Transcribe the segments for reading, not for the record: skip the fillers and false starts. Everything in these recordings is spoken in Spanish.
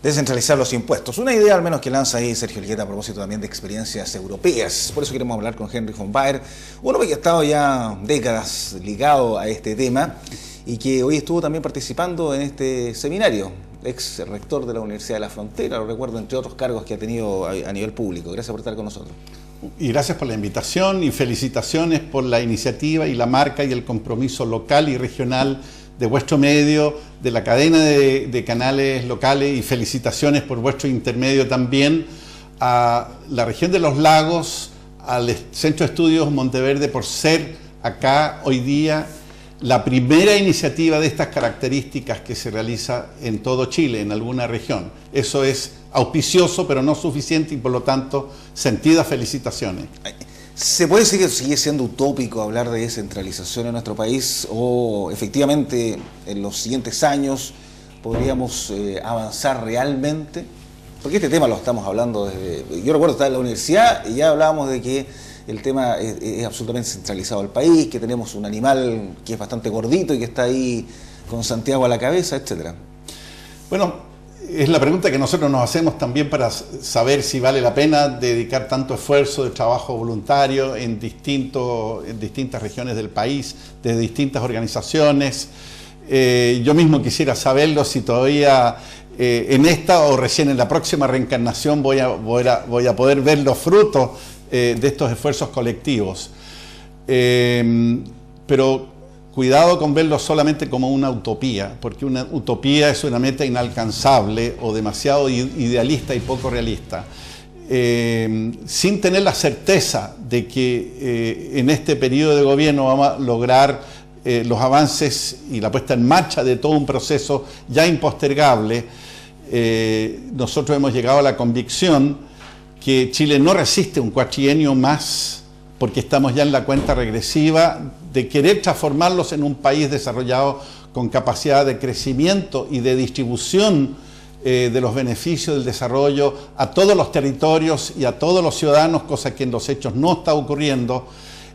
Descentralizar los impuestos. Una idea al menos que lanza ahí Sergio Elgueta a propósito también de experiencias europeas. Por eso queremos hablar con Henry von Baer, un hombre que ha estado ya décadas ligado a este tema y que hoy estuvo también participando en este seminario, ex rector de la Universidad de la Frontera, lo recuerdo, entre otros cargos que ha tenido a nivel público. Gracias por estar con nosotros. Y gracias por la invitación y felicitaciones por la iniciativa y la marca y el compromiso local y regional de vuestro medio, de la cadena de canales locales, y felicitaciones por vuestro intermedio también a la región de los lagos, al Centro de Estudios Monteverde, por ser acá hoy día la primera iniciativa de estas características que se realiza en todo Chile, en alguna región. Eso es auspicioso, pero no suficiente, y por lo tanto, sentidas felicitaciones. ¿Se puede decir que sigue siendo utópico hablar de descentralización en nuestro país, o efectivamente en los siguientes años podríamos avanzar realmente? Porque este tema lo estamos hablando desde... Yo recuerdo estar en la universidad y ya hablábamos de que el tema es absolutamente centralizado al país, que tenemos un animal que es bastante gordito y que está ahí con Santiago a la cabeza, etcétera. Bueno, es la pregunta que nosotros nos hacemos también para saber si vale la pena dedicar tanto esfuerzo de trabajo voluntario en distintas regiones del país, de distintas organizaciones. Yo mismo quisiera saberlo, si todavía en esta o recién en la próxima reencarnación voy a poder ver los frutos de estos esfuerzos colectivos. Pero cuidado con verlo solamente como una utopía, porque una utopía es una meta inalcanzable o demasiado idealista y poco realista. Sin tener la certeza de que en este periodo de gobierno vamos a lograr los avances y la puesta en marcha de todo un proceso ya impostergable, nosotros hemos llegado a la convicción que Chile no resiste un cuatrienio más, porque estamos ya en la cuenta regresiva de querer transformarlos en un país desarrollado con capacidad de crecimiento y de distribución de los beneficios del desarrollo a todos los territorios y a todos los ciudadanos, cosa que en los hechos no está ocurriendo.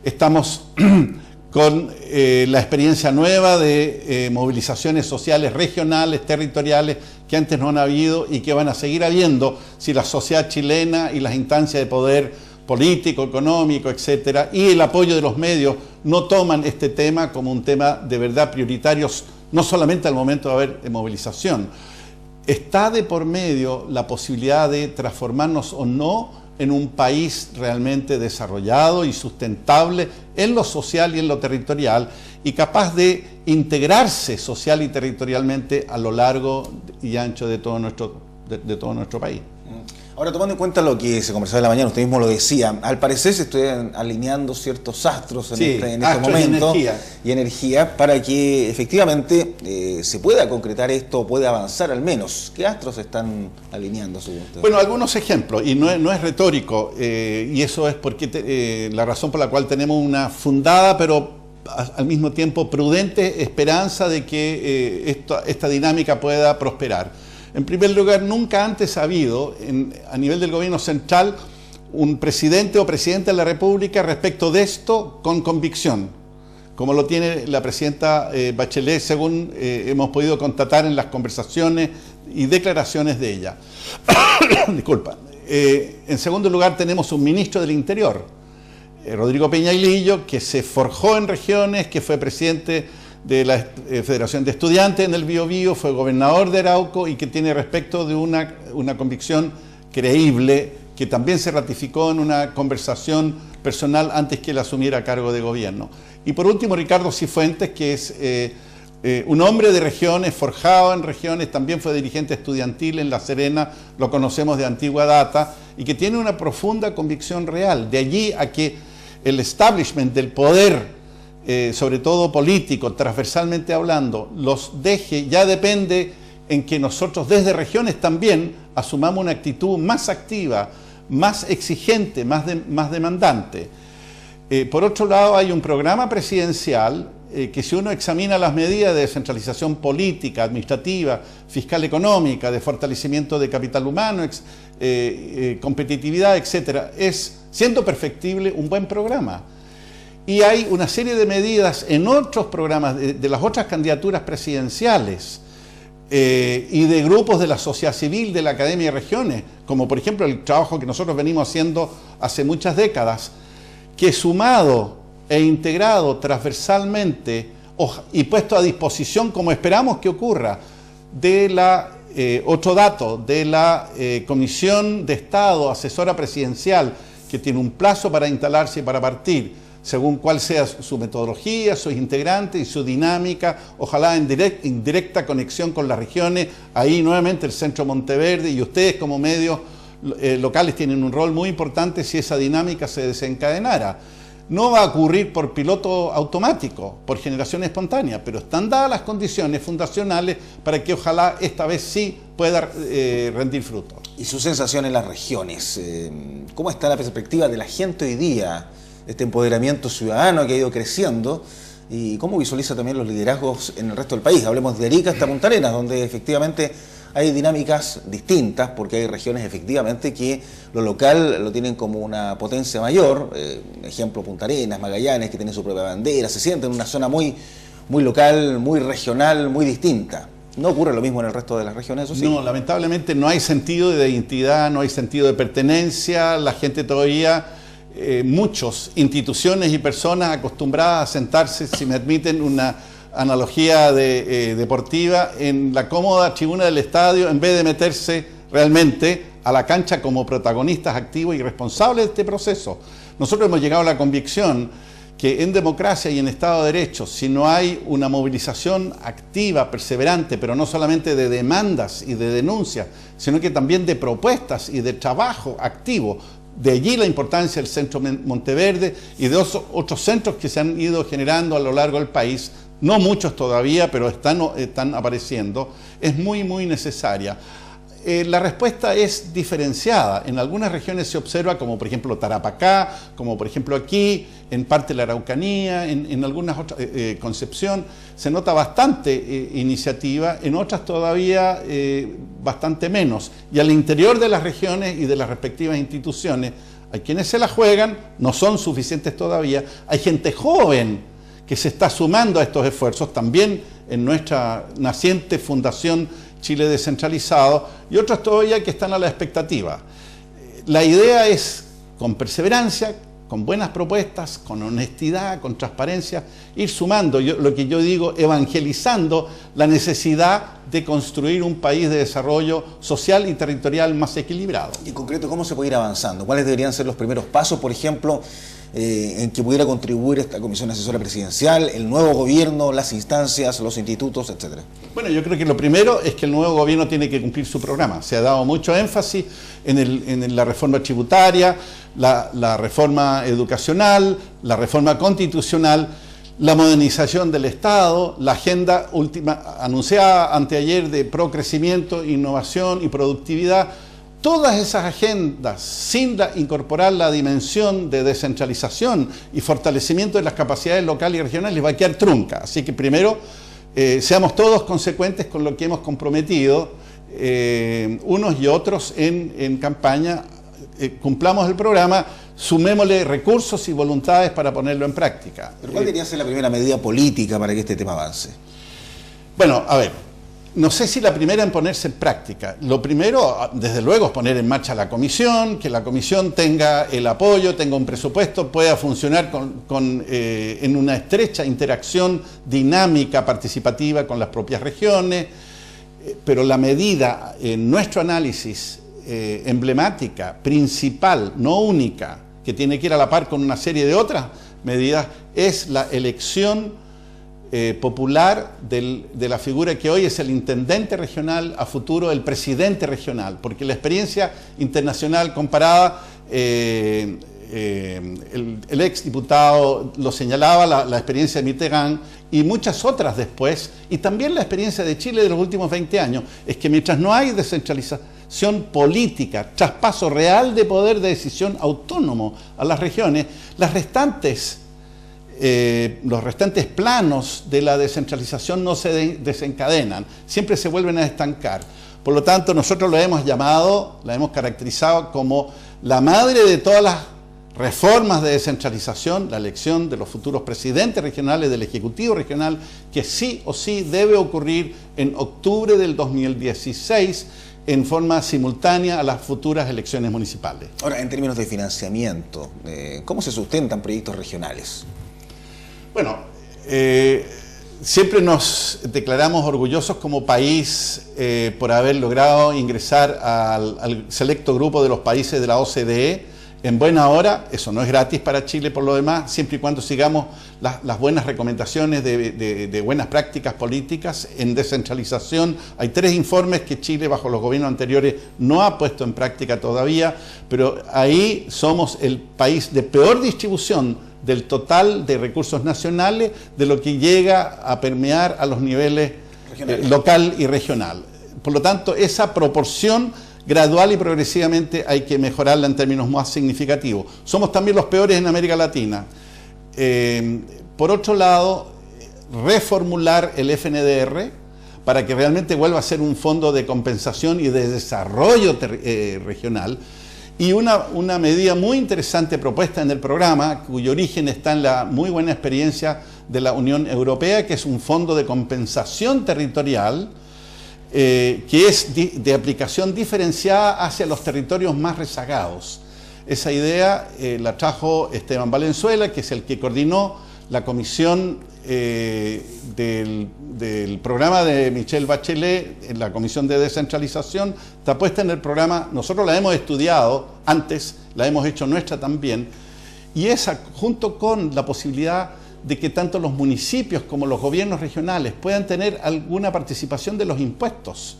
Estamos con la experiencia nueva de movilizaciones sociales regionales, territoriales, que antes no han habido y que van a seguir habiendo si la sociedad chilena y las instancias de poder político, económico, etcétera, y el apoyo de los medios no toman este tema como un tema de verdad prioritario, no solamente al momento de haber movilización. Está de por medio la posibilidad de transformarnos o no en un país realmente desarrollado y sustentable en lo social y en lo territorial, y capaz de integrarse social y territorialmente a lo largo y ancho de todo nuestro país. Ahora, tomando en cuenta lo que se conversaba en la mañana, usted mismo lo decía, al parecer se están alineando ciertos astros en este momento y energía para que efectivamente se pueda concretar esto, pueda avanzar al menos. ¿Qué astros están alineando, según usted? Bueno, algunos ejemplos, y no es retórico, y eso es porque la razón por la cual tenemos una fundada, pero al mismo tiempo prudente esperanza de que esta dinámica pueda prosperar. En primer lugar, nunca antes ha habido a nivel del gobierno central un presidente o presidenta de la República respecto de esto con convicción, como lo tiene la presidenta Bachelet, según hemos podido constatar en las conversaciones y declaraciones de ella. Disculpa. En segundo lugar, tenemos un ministro del Interior, Rodrigo Peñailillo, que se forjó en regiones, que fue presidente de la Federación de Estudiantes en el Biobío, fue gobernador de Arauco y que tiene respecto de una convicción creíble, que también se ratificó en una conversación personal antes que él asumiera cargo de gobierno. Y por último, Ricardo Cifuentes, que es un hombre de regiones, forjado en regiones, también fue dirigente estudiantil en La Serena, lo conocemos de antigua data, y que tiene una profunda convicción real. De allí a que el establishment del poder, sobre todo político, transversalmente hablando, los deje, ya depende en que nosotros desde regiones también asumamos una actitud más activa, más exigente, más demandante. Por otro lado, hay un programa presidencial que, si uno examina las medidas de descentralización política, administrativa, fiscal, económica, de fortalecimiento de capital humano, competitividad, etcétera, es, siendo perfectible, un buen programa. Y hay una serie de medidas en otros programas de las otras candidaturas presidenciales y de grupos de la sociedad civil, de la Academia de Regiones, como por ejemplo el trabajo que nosotros venimos haciendo hace muchas décadas, que sumado e integrado transversalmente y puesto a disposición, como esperamos que ocurra, de la, otro dato, de la Comisión de Estado Asesora Presidencial, que tiene un plazo para instalarse y para partir, según cuál sea su metodología, sus integrantes y su dinámica, ojalá en directa conexión con las regiones. Ahí nuevamente el Centro Monteverde y ustedes como medios locales tienen un rol muy importante si esa dinámica se desencadenara. No va a ocurrir por piloto automático, por generación espontánea, pero están dadas las condiciones fundacionales para que ojalá esta vez sí pueda rendir fruto. ¿Y su sensación en las regiones? ¿Cómo está la perspectiva de la gente hoy día? Este empoderamiento ciudadano que ha ido creciendo, y cómo visualiza también los liderazgos en el resto del país. Hablemos de Arica hasta Punta Arenas, donde efectivamente hay dinámicas distintas, porque hay regiones efectivamente que lo local lo tienen como una potencia mayor, ejemplo Punta Arenas, Magallanes, que tienen su propia bandera, se sienten en una zona muy local, muy regional, muy distinta. ¿No ocurre lo mismo en el resto de las regiones? Eso sí. No, lamentablemente no hay sentido de identidad, no hay sentido de pertenencia, la gente todavía... muchas instituciones y personas acostumbradas a sentarse, si me admiten una analogía deportiva, en la cómoda tribuna del estadio, en vez de meterse realmente a la cancha como protagonistas activos y responsables de este proceso. Nosotros hemos llegado a la convicción que en democracia y en Estado de Derecho, si no hay una movilización activa, perseverante, pero no solamente de demandas y de denuncias, sino que también de propuestas y de trabajo activo. De allí la importancia del Centro Monteverde y de otros centros que se han ido generando a lo largo del país, no muchos todavía, pero están apareciendo, es muy necesaria. La respuesta es diferenciada. En algunas regiones se observa, como por ejemplo Tarapacá, como por ejemplo aquí, en parte de la Araucanía, en algunas otras, Concepción, se nota bastante iniciativa, en otras todavía bastante menos. Y al interior de las regiones y de las respectivas instituciones, hay quienes se la juegan, no son suficientes todavía, hay gente joven que se está sumando a estos esfuerzos, también en nuestra naciente Fundación Chile Descentralizado, y otros todavía que están a la expectativa. La idea es, con perseverancia, con buenas propuestas, con honestidad, con transparencia, ir sumando, lo que yo digo, evangelizando la necesidad de construir un país de desarrollo social y territorial más equilibrado. Y en concreto, ¿cómo se puede ir avanzando? ¿Cuáles deberían ser los primeros pasos, por ejemplo, en que pudiera contribuir esta Comisión Asesora Presidencial, el nuevo gobierno, las instancias, los institutos, etcétera? Bueno, yo creo que lo primero es que el nuevo gobierno tiene que cumplir su programa. Se ha dado mucho énfasis en la reforma tributaria, la reforma educacional, la reforma constitucional, la modernización del Estado, la agenda última anunciada anteayer de procrecimiento, innovación y productividad. Todas esas agendas, sin incorporar la dimensión de descentralización y fortalecimiento de las capacidades locales y regionales, va a quedar trunca. Así que primero, seamos todos consecuentes con lo que hemos comprometido, unos y otros en campaña, cumplamos el programa, sumémosle recursos y voluntades para ponerlo en práctica. ¿Pero cuál debería ser la primera medida política para que este tema avance? Bueno, a ver. No sé si la primera en ponerse en práctica. Lo primero, desde luego, es poner en marcha la comisión, que la comisión tenga el apoyo, tenga un presupuesto, pueda funcionar en una estrecha interacción dinámica, participativa con las propias regiones, pero la medida, en nuestro análisis, emblemática, principal, no única, que tiene que ir a la par con una serie de otras medidas, es la elección popular de la figura que hoy es el intendente regional, a futuro el presidente regional, porque la experiencia internacional comparada, el ex diputado lo señalaba, la experiencia de Mitterrand y muchas otras después, y también la experiencia de Chile de los últimos 20 años, es que mientras no hay descentralización política, traspaso real de poder de decisión autónomo a las regiones, los restantes planos de la descentralización no se desencadenan, siempre se vuelven a estancar. Por lo tanto, nosotros lo hemos llamado, la hemos caracterizado como la madre de todas las reformas de descentralización, la elección de los futuros presidentes regionales del Ejecutivo Regional, que sí o sí debe ocurrir en octubre del 2016 en forma simultánea a las futuras elecciones municipales. Ahora, en términos de financiamiento, ¿cómo se sustentan proyectos regionales? Bueno, siempre nos declaramos orgullosos como país por haber logrado ingresar al selecto grupo de los países de la OCDE en buena hora. Eso no es gratis para Chile por lo demás, siempre y cuando sigamos las buenas recomendaciones de buenas prácticas políticas en descentralización. Hay 3 informes que Chile bajo los gobiernos anteriores no ha puesto en práctica todavía, pero ahí somos el país de peor distribución del total de recursos nacionales de lo que llega a permear a los niveles local y regional. Por lo tanto, esa proporción gradual y progresivamente hay que mejorarla en términos más significativos. Somos también los peores en América Latina. Por otro lado, reformular el FNDR para que realmente vuelva a ser un fondo de compensación y de desarrollo regional. Y una medida muy interesante propuesta en el programa, cuyo origen está en la muy buena experiencia de la Unión Europea, que es un fondo de compensación territorial, que es de aplicación diferenciada hacia los territorios más rezagados. Esa idea la trajo Esteban Valenzuela, que es el que coordinó la comisión del programa de Michelle Bachelet, en la comisión de descentralización. Está puesta en el programa, nosotros la hemos estudiado antes, la hemos hecho nuestra también, y esa, junto con la posibilidad de que tanto los municipios como los gobiernos regionales puedan tener alguna participación de los impuestos,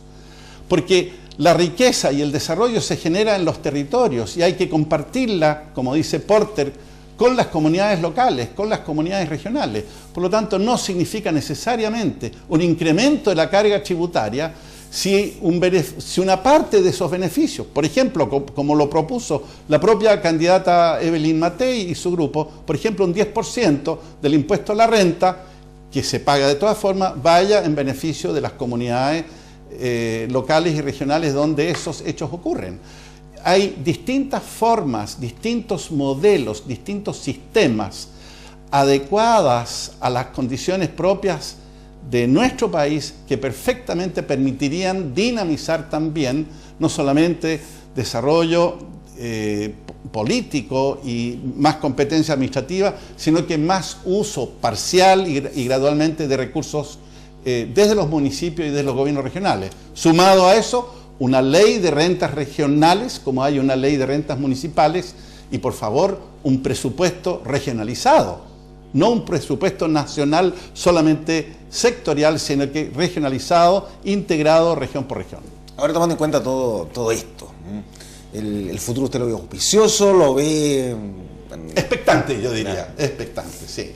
porque la riqueza y el desarrollo se genera en los territorios y hay que compartirla, como dice Porter, con las comunidades locales, con las comunidades regionales. Por lo tanto, no significa necesariamente un incremento de la carga tributaria si una parte de esos beneficios, por ejemplo, como lo propuso la propia candidata Evelyn Matei y su grupo, por ejemplo, un 10% del impuesto a la renta, que se paga de todas formas, vaya en beneficio de las comunidades locales y regionales donde esos hechos ocurren. Hay distintas formas, distintos modelos, distintos sistemas adecuadas a las condiciones propias de nuestro país que perfectamente permitirían dinamizar también no solamente desarrollo político y más competencia administrativa, sino que más uso parcial y gradualmente de recursos desde los municipios y desde los gobiernos regionales. Sumado a eso, una ley de rentas regionales, como hay una ley de rentas municipales, y por favor, un presupuesto regionalizado. No un presupuesto nacional solamente sectorial, sino que regionalizado, integrado región por región. Ahora, tomando en cuenta todo esto, el futuro usted lo ve auspicioso, lo ve... Expectante, yo diría, expectante, sí.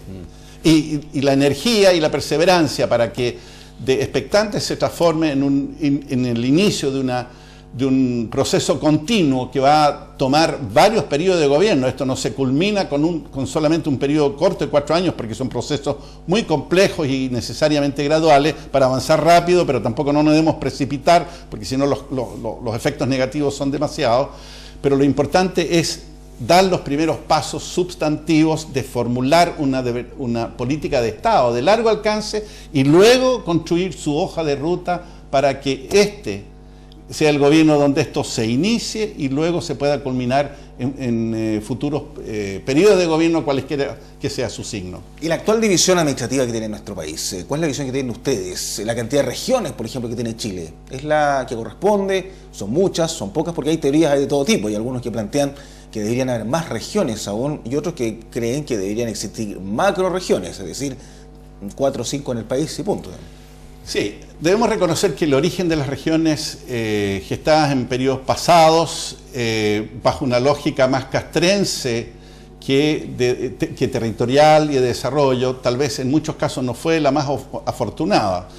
Y la energía y la perseverancia para que de expectante se transforme en el inicio de un proceso continuo que va a tomar varios periodos de gobierno. Esto no se culmina con solamente un periodo corto de 4 años, porque son procesos muy complejos y necesariamente graduales para avanzar rápido, pero tampoco no nos debemos precipitar, porque si no los efectos negativos son demasiados. Pero lo importante es dar los primeros pasos sustantivos de formular una política de Estado de largo alcance y luego construir su hoja de ruta para que este sea el gobierno donde esto se inicie y luego se pueda culminar en futuros periodos de gobierno, cualesquiera que sea su signo. Y la actual división administrativa que tiene nuestro país, ¿cuál es la visión que tienen ustedes? La cantidad de regiones, por ejemplo, que tiene Chile, ¿es la que corresponde? ¿Son muchas? ¿Son pocas? Porque hay teorías de todo tipo. Hay algunos que plantean que deberían haber más regiones aún y otros que creen que deberían existir macroregiones, es decir, 4 o 5 en el país y punto. Sí, debemos reconocer que el origen de las regiones gestadas en periodos pasados, bajo una lógica más castrense que territorial y de desarrollo, tal vez en muchos casos no fue la más afortunada,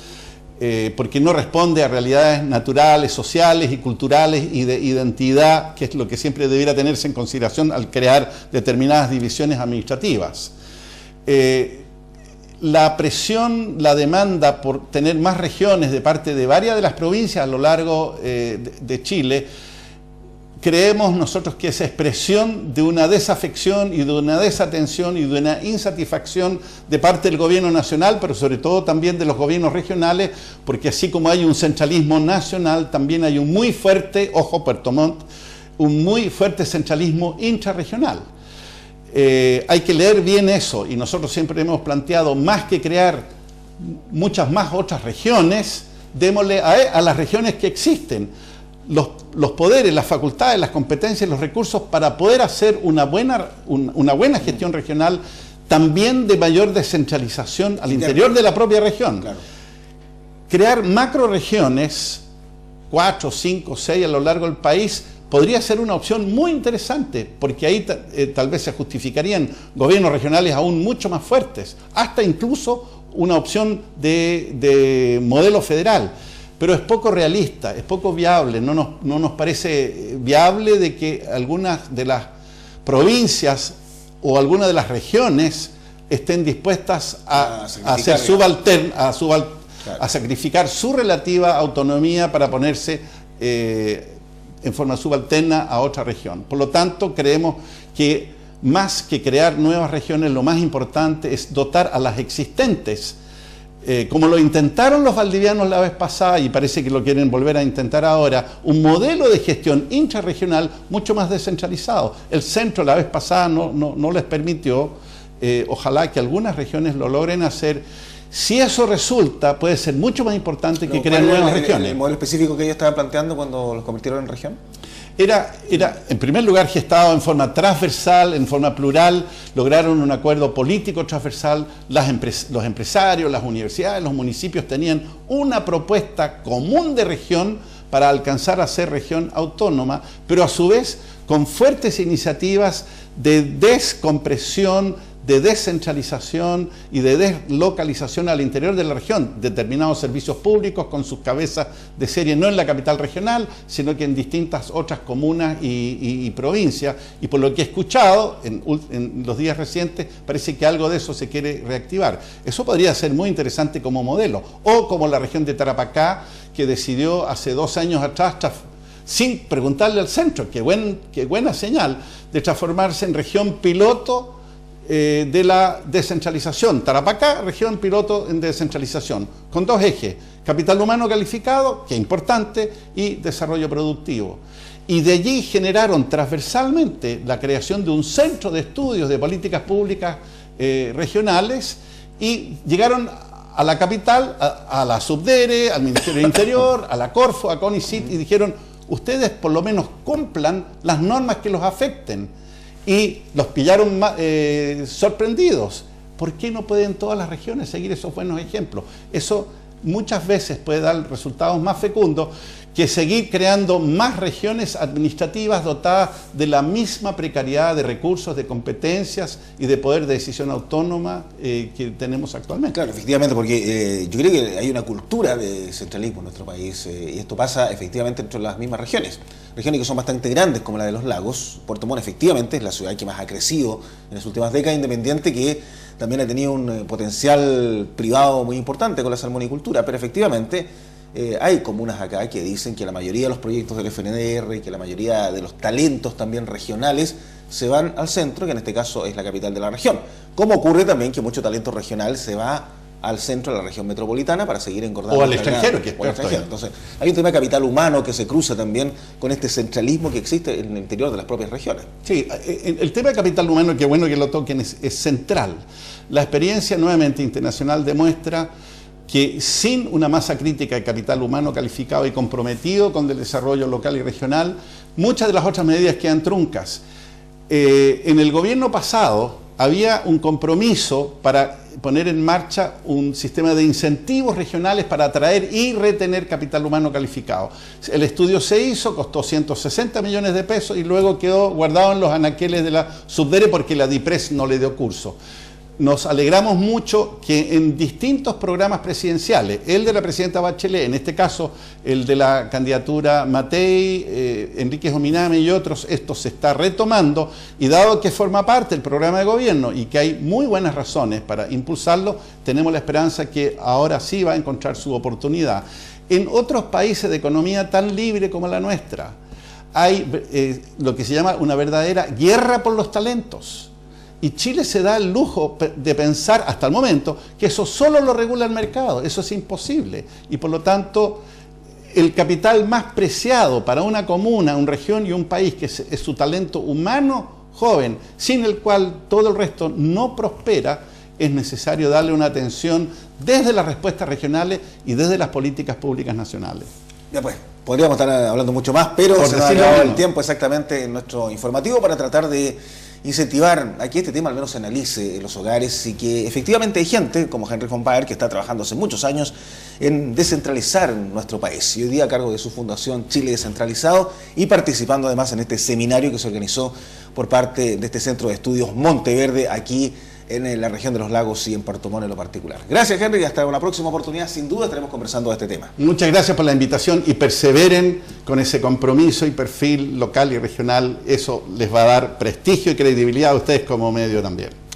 porque no responde a realidades naturales, sociales y culturales y de identidad, que es lo que siempre debiera tenerse en consideración al crear determinadas divisiones administrativas. La presión, la demanda por tener más regiones de parte de varias de las provincias a lo largo de Chile creemos nosotros que es expresión de una desafección y de una desatención y de una insatisfacción de parte del gobierno nacional, pero sobre todo también de los gobiernos regionales, porque así como hay un centralismo nacional, también hay un muy fuerte, ojo Puerto Montt, un muy fuerte centralismo intrarregional. Hay que leer bien eso, y nosotros siempre hemos planteado, más que crear muchas más otras regiones, démosle a las regiones que existen los poderes, las facultades, las competencias, los recursos para poder hacer una buena gestión regional, también de mayor descentralización al interior de la propia región. Claro. Crear macroregiones, 4, 5, 6 a lo largo del país, podría ser una opción muy interesante, porque ahí tal vez se justificarían gobiernos regionales aún mucho más fuertes, hasta incluso una opción de modelo federal. Pero es poco realista, es poco viable, no nos parece viable de que algunas de las provincias o algunas de las regiones estén dispuestas a sacrificar su relativa autonomía para ponerse en forma subalterna a otra región. Por lo tanto, creemos que más que crear nuevas regiones, lo más importante es dotar a las existentes, como lo intentaron los valdivianos la vez pasada y parece que lo quieren volver a intentar ahora, un modelo de gestión intrarregional mucho más descentralizado. El centro la vez pasada no les permitió, ojalá que algunas regiones lo logren hacer. Si eso resulta, puede ser mucho más importante que crear nuevas regiones. ¿El modelo específico que ellos estaban planteando cuando los convirtieron en región? Era, en primer lugar, gestado en forma transversal, en forma plural, lograron un acuerdo político transversal, los empresarios, las universidades, los municipios tenían una propuesta común de región para alcanzar a ser región autónoma, pero a su vez con fuertes iniciativas de descompresión, de descentralización y de deslocalización al interior de la región, determinados servicios públicos con sus cabezas de serie, no en la capital regional, sino que en distintas otras comunas y provincias, y por lo que he escuchado en los días recientes, parece que algo de eso se quiere reactivar. Eso podría ser muy interesante como modelo, o como la región de Tarapacá, que decidió hace 2 años atrás, sin preguntarle al centro, qué buena señal, de transformarse en región piloto de la descentralización. Tarapacá, región piloto en descentralización, con 2 ejes: capital humano calificado, que es importante, y desarrollo productivo. Y de allí generaron transversalmente la creación de un centro de estudios de políticas públicas regionales, y llegaron a la capital, a la Subdere, al Ministerio del Interior, a la Corfo, a CONICYT, y dijeron: ustedes por lo menos cumplan las normas que los afecten. Y los pillaron sorprendidos. ¿Por qué no pueden todas las regiones seguir esos buenos ejemplos? Eso muchas veces puede dar resultados más fecundos que seguir creando más regiones administrativas dotadas de la misma precariedad de recursos, de competencias y de poder de decisión autónoma que tenemos actualmente. Claro, efectivamente, porque yo creo que hay una cultura de centralismo en nuestro país, y esto pasa efectivamente entre las mismas regiones. Regiones que son bastante grandes, como la de los Lagos. Puerto Montt efectivamente es la ciudad que más ha crecido en las últimas décadas, independiente que también ha tenido un potencial privado muy importante con la salmonicultura, pero efectivamente hay comunas acá que dicen que la mayoría de los proyectos del FNDR, que la mayoría de los talentos también regionales se van al centro, que en este caso es la capital de la región. Como ocurre también que mucho talento regional se va al centro de la región metropolitana para seguir engordando. O al extranjero, que es peor todavía. Entonces, hay un tema de capital humano que se cruza también con este centralismo que existe en el interior de las propias regiones. Sí, el tema de capital humano, qué bueno que lo toquen, es central. La experiencia nuevamente internacional demuestra que sin una masa crítica de capital humano calificado y comprometido con el desarrollo local y regional, muchas de las otras medidas quedan truncas. En el gobierno pasado había un compromiso para poner en marcha un sistema de incentivos regionales para atraer y retener capital humano calificado. El estudio se hizo, costó 160 millones de pesos y luego quedó guardado en los anaqueles de la Subdere porque la DIPRES no le dio curso. Nos alegramos mucho que en distintos programas presidenciales, el de la presidenta Bachelet, en este caso el de la candidatura Matei, Enríquez Ominami y otros, esto se está retomando, y dado que forma parte del programa de gobierno y que hay muy buenas razones para impulsarlo, tenemos la esperanza que ahora sí va a encontrar su oportunidad. En otros países de economía tan libre como la nuestra, hay lo que se llama una verdadera guerra por los talentos. Y Chile se da el lujo de pensar hasta el momento que eso solo lo regula el mercado. Eso es imposible. Y por lo tanto, el capital más preciado para una comuna, una región y un país, que es su talento humano joven, sin el cual todo el resto no prospera, es necesario darle una atención desde las respuestas regionales y desde las políticas públicas nacionales. Ya pues, podríamos estar hablando mucho más, pero se nos ha acabado el tiempo exactamente en nuestro informativo para tratar de incentivar a que este tema al menos se analice en los hogares y que efectivamente hay gente como Henry von Baer que está trabajando hace muchos años en descentralizar nuestro país y hoy día a cargo de su fundación Chile Descentralizado y participando además en este seminario que se organizó por parte de este Centro de Estudios Monteverde aquí en la región de los lagos y en Puerto Montt en lo particular. Gracias, Henry, y hasta una próxima oportunidad. Sin duda estaremos conversando de este tema. Muchas gracias por la invitación y perseveren con ese compromiso y perfil local y regional. Eso les va a dar prestigio y credibilidad a ustedes como medio también.